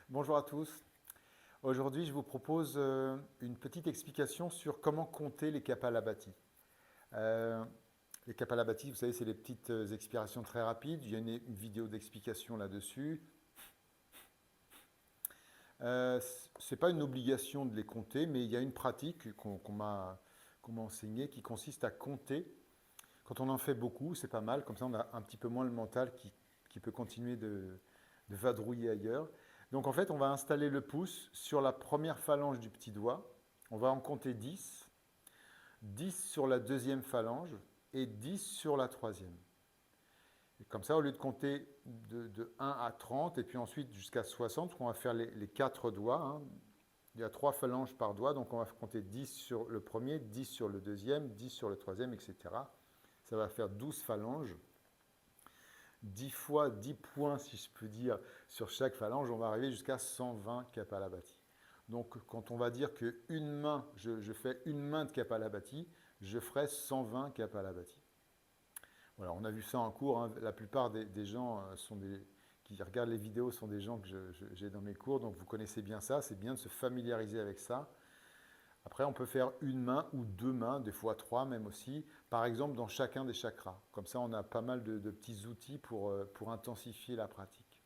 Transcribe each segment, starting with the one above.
Bonjour à tous. Aujourd'hui, je vous propose une petite explication sur comment compter les Kapalabhati. Euh, les Kapalabhati, vous savez, c'est les petites expirations très rapides. Il y a une vidéo d'explication là-dessus. C'est pas une obligation de les compter, mais il y a une pratique qu'on m'a enseignée qui consiste à compter. Quand on en fait beaucoup, c'est pas mal. Comme ça, on a un petit peu moins le mental qui peut continuer de vadrouiller ailleurs. Donc en fait, on va installer le pouce sur la première phalange du petit doigt. On va en compter 10, 10 sur la deuxième phalange et 10 sur la troisième. Et comme ça, au lieu de compter de 1 à 30 et puis ensuite jusqu'à 60, on va faire les 4 doigts. Hein. Il y a 3 phalanges par doigt, donc on va compter 10 sur le premier, 10 sur le deuxième, 10 sur le troisième, etc. Ça va faire 12 phalanges. 10 fois 10 points, si je peux dire, sur chaque phalange, on va arriver jusqu'à 120 Kapalabhati. Donc, quand on va dire qu'une main, je fais une main de Kapalabhati, je ferai 120 Kapalabhati. Voilà, on a vu ça en cours. Hein. La plupart des gens qui regardent les vidéos sont des gens que j'ai dans mes cours, donc vous connaissez bien ça. C'est bien de se familiariser avec ça. Après, on peut faire une main ou deux mains, des fois trois même aussi, par exemple dans chacun des chakras. Comme ça, on a pas mal de petits outils pour intensifier la pratique.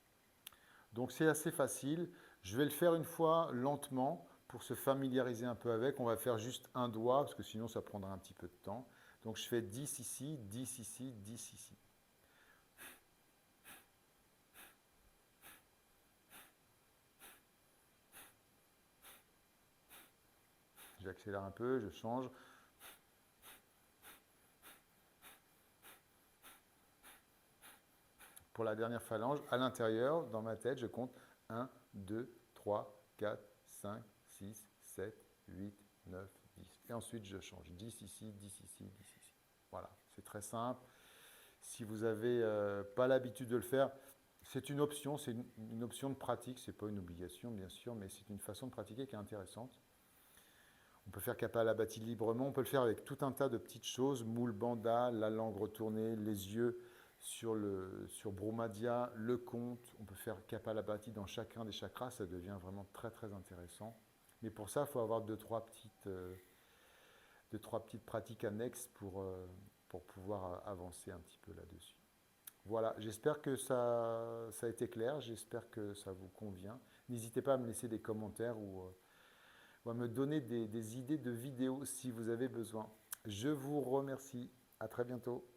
Donc c'est assez facile. Je vais le faire une fois lentement pour se familiariser un peu avec. On va faire juste un doigt, parce que sinon ça prendra un petit peu de temps. Donc je fais 10 ici, 10 ici, 10 ici. J'accélère un peu, je change. Pour la dernière phalange, à l'intérieur, dans ma tête, je compte 1, 2, 3, 4, 5, 6, 7, 8, 9, 10. Et ensuite, je change 10 ici, 10 ici, 10 ici. Voilà, c'est très simple. Si vous n'avez pas l'habitude de le faire, c'est une option, c'est une option de pratique, ce n'est pas une obligation bien sûr, mais c'est une façon de pratiquer qui est intéressante. On peut faire Kapalabhati librement, on peut le faire avec tout un tas de petites choses, moule bandha, la langue retournée, les yeux sur Brahmadhya, le compte. On peut faire Kapalabhati dans chacun des chakras, ça devient vraiment très très intéressant. Mais pour ça, il faut avoir deux, trois petites pratiques annexes pour pouvoir avancer un petit peu là-dessus. Voilà, j'espère que ça a été clair, j'espère que ça vous convient. N'hésitez pas à me laisser des commentaires ou à me donner des idées de vidéos si vous avez besoin. Je vous remercie. À très bientôt.